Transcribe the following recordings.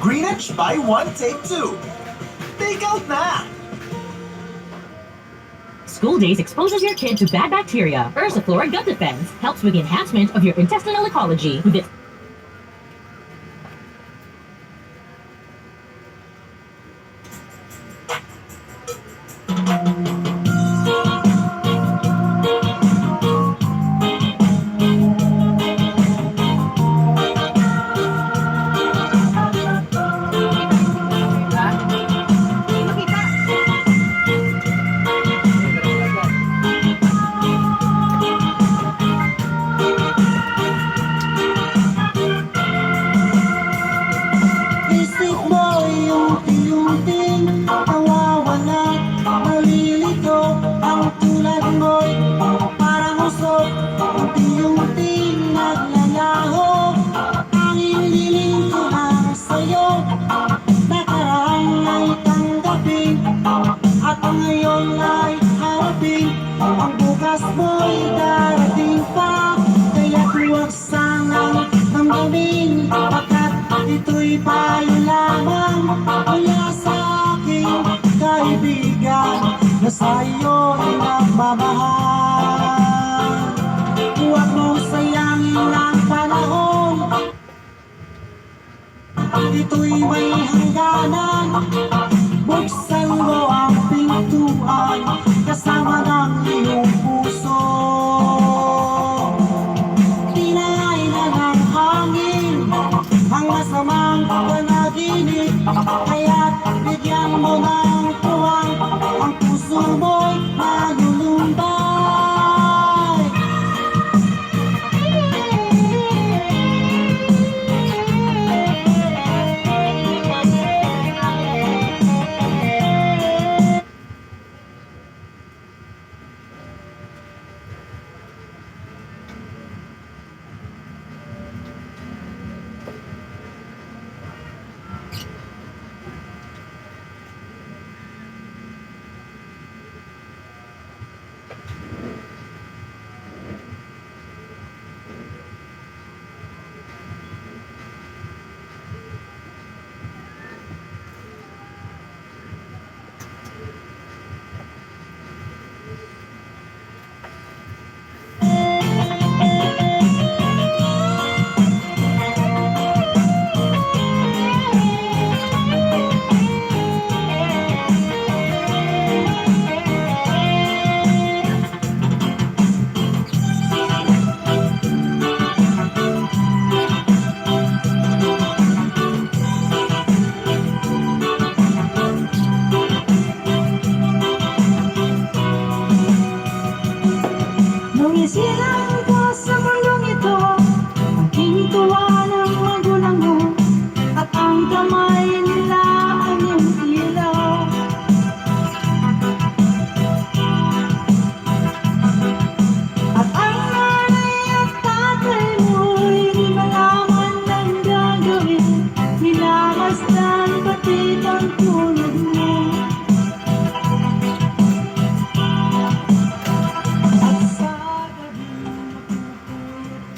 Greenwich, buy one, take two. Take out na! School Days exposes your kid to bad bacteria. Ursiflora Gut Defense helps with the enhancement of your intestinal ecology with its Isip mo'y unti-unting nawawala, nalilito ang tulad mo'y parang usok, unti-unting naglalaho. Tanging hiling ko lang sa'yo, nakaraan ay tanggapin, at ngayon ay harapin. Ang bukas mo'y darating pa, kaya't huwag sanang damdamin, pagkat ito'y payo lamang mula sa aking kaibigan na sa'yo'y nagmamahal. Huwag mong sayangin ang panahon, ito'y may hangganan. Buksan mo ang pintuan kasama ng iyong puso. Tinay na ng hangin ang masamang panaginip, kaya't bigyan mo ng puwang ang puso mo'y nalulumbay. Nung isilang ka sa mundong ito, ang kinutuwa ng magulang mo, at ang kamay nila ang iyong ilaw. At ang nanay at tatay mo'y di malaman ang gagawin, nilamasdan pati ang tulog mo.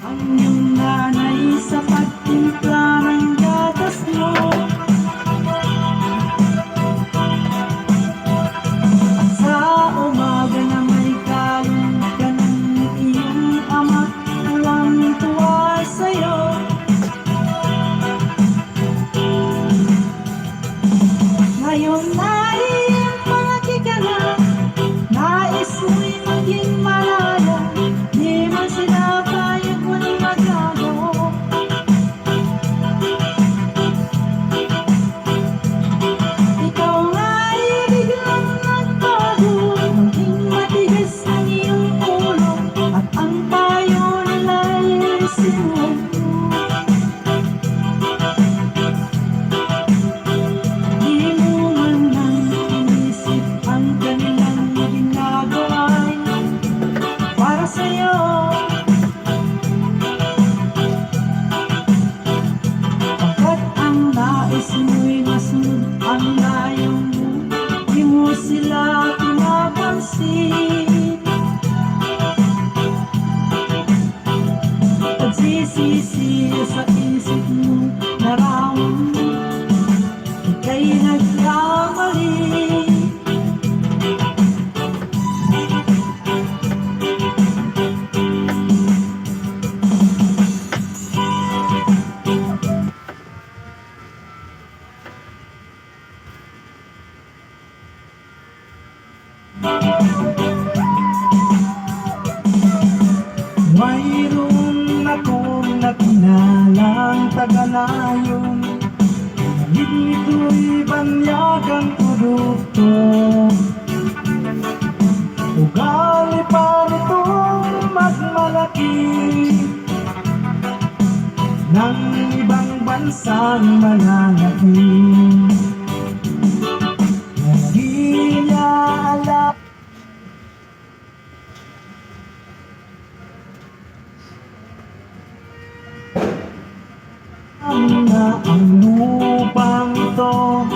Ang iyong nanay sa pagtimpla ng gatas mo, at sa umaga na may kalong ka ng iyong ama, tuwang-tuwa sa'yo. Ngayon ay malaki ka na, nais mo'y maging malaya, di man sila payag mo ng magagawa. Ikaw ay biglang nagbago, maging matigas ang iyong ulo, at ang payo nila'y sinuwag mo. Di mo man lang inisip ang kanilang ginagawa para sa'yo. Pagkat ang nais mo'y masunod ang layo mo, di mo sila pinapansin. Pagsisisi sa isip mo, naraman mo sila'y nagkamali. Mayroon akong nakinalang taga-layon, ngunit nito'y banyagang produkto. Ugali pa nitong mas malaki ng ibang bansang malalaki. Hindi niya alam na ang lupang ito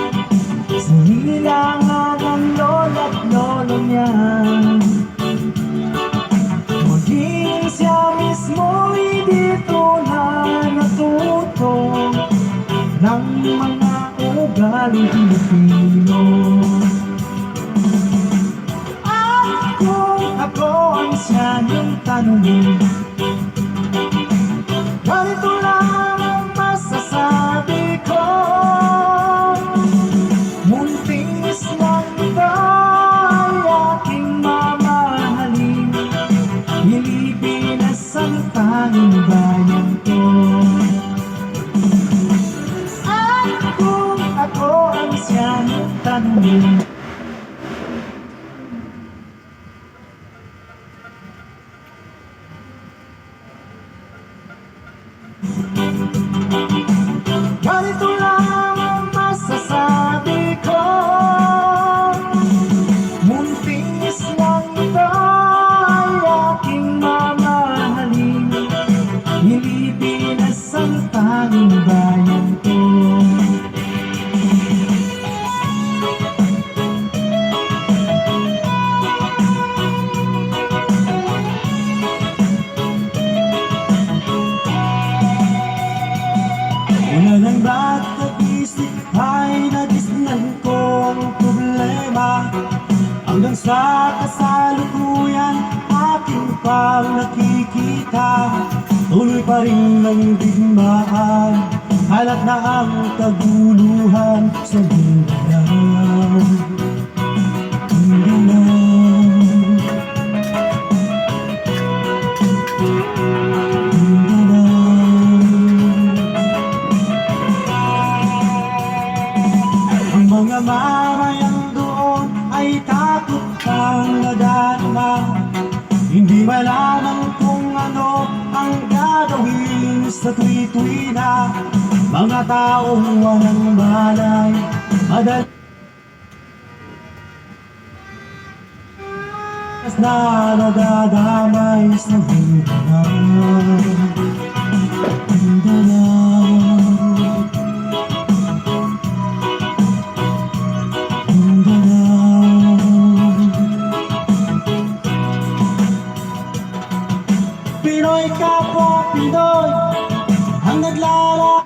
sinilangan ng lola't lolo niya. Maging siya mismo'y dito na natuto ng mga ugaling Pilipino. At kung ako ang siya niyong tanongin, ganito lang ang masasabi ko: muntis lang ito ay aking mamahalin, Pilipinas ang tanging bayan ko. At kung ako ang siyang tanongin, ganito lang ang masasabi ko: muntis lang ito ay aking mamahalin, Pilipinas ang tanging bayan ko. Una ng bata't isip ay nagisnan kong problema, hanggang sa kasalukuyan aking pang nakikita. Tuloy pa rin ang digmaan, halat na ang kaguluhan sa Mindanao. Ang mga mamayang doon ay takot kang nadarama, hindi malaman kung ano ang gagawin sa tuwi-tuwi na. Mga taong walang malay, madalas na nadadamay sa Mindanao. Pinoy kapwa Pinoy ang naglalakbay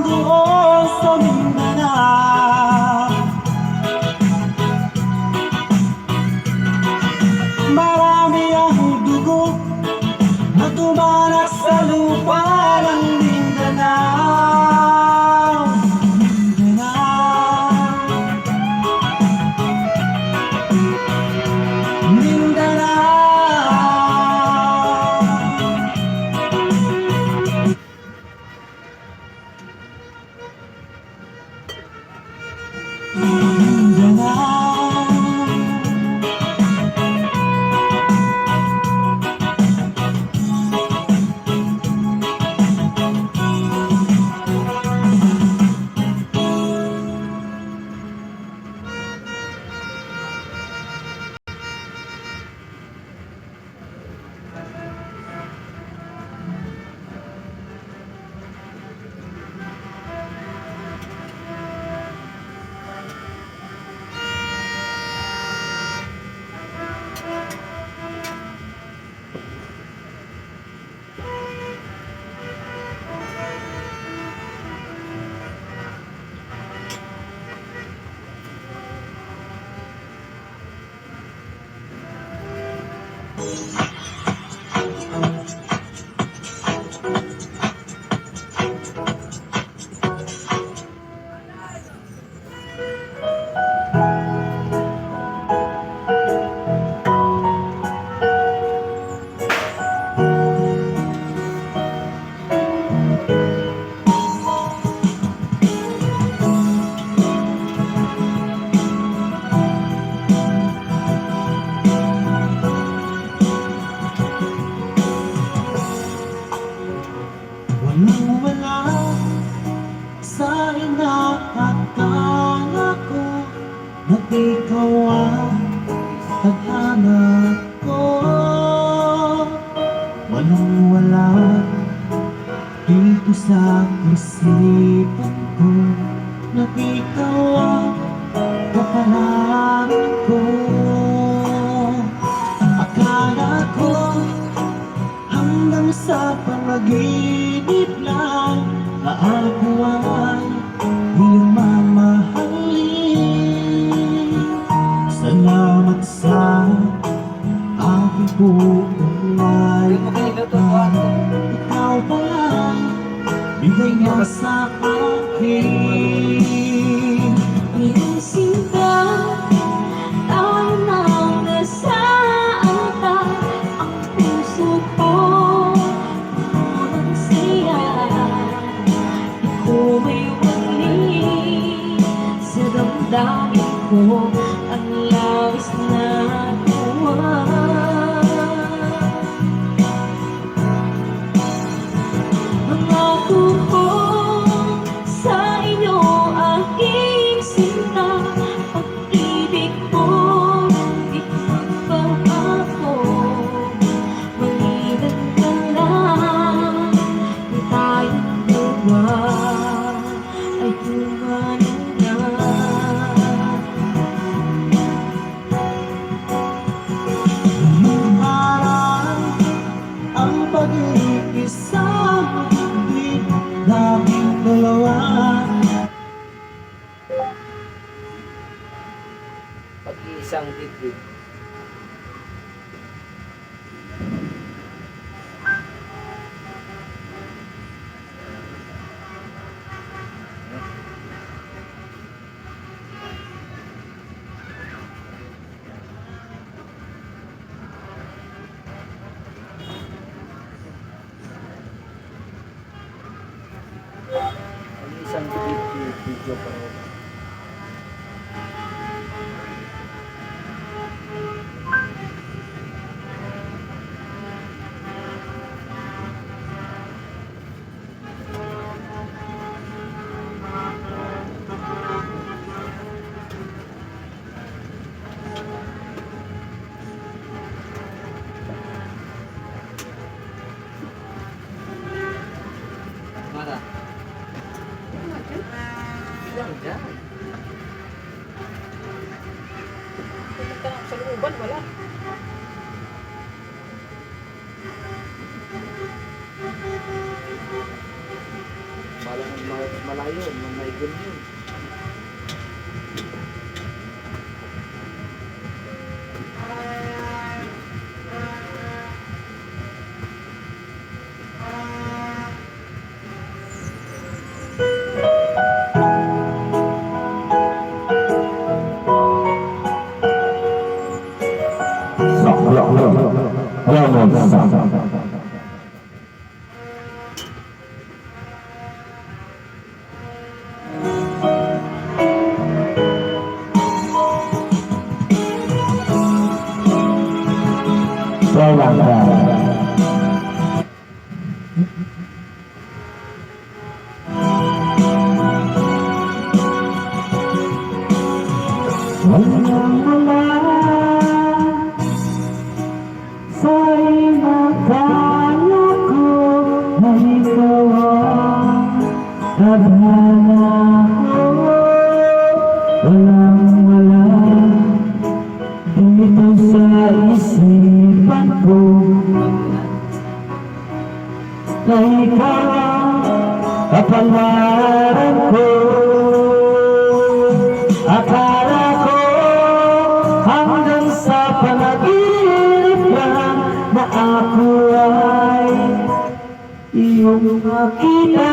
doon sa Mindanao. Marami ang dugo na Walang wala sa inaakala ko na ikaw ang tadhana ko. Walang wala dito sa isipan ko na ikaw ang kapalaran ko. Akala ko hanggang sa panaginip lang na ako ay iyong mamahalin. Salamat sa aking buong life. Ikaw palang bigay mo sa akin. Iyong sinta, tayo nang nasaan ka. Ang puso ko, ang siya. Ikaw ay wali sa damdamin ko. Ang labis na tuwa. Pangako ko sa inyo, aking sinta. Pag-ibig ko, di magbabago. Maliban ka lang, di tayong dalawa ay tumanan na. Parang ang pag-iisa, hindi namin dalawa. Pag-iisang dibdib. Pag-iisang dibdib, video pa rin. Mara. Bilang dyan. Pumunta na ako sa looban, wala. Malang malayo, manaigon yun. Walang wala sa inakala ko na ikaw ang tadhana ko. Walang wala dito sa isipan ko na ikaw ang kapalaran ko. Akala ko hanggang sa panaginip lang na ako ay iyong makita.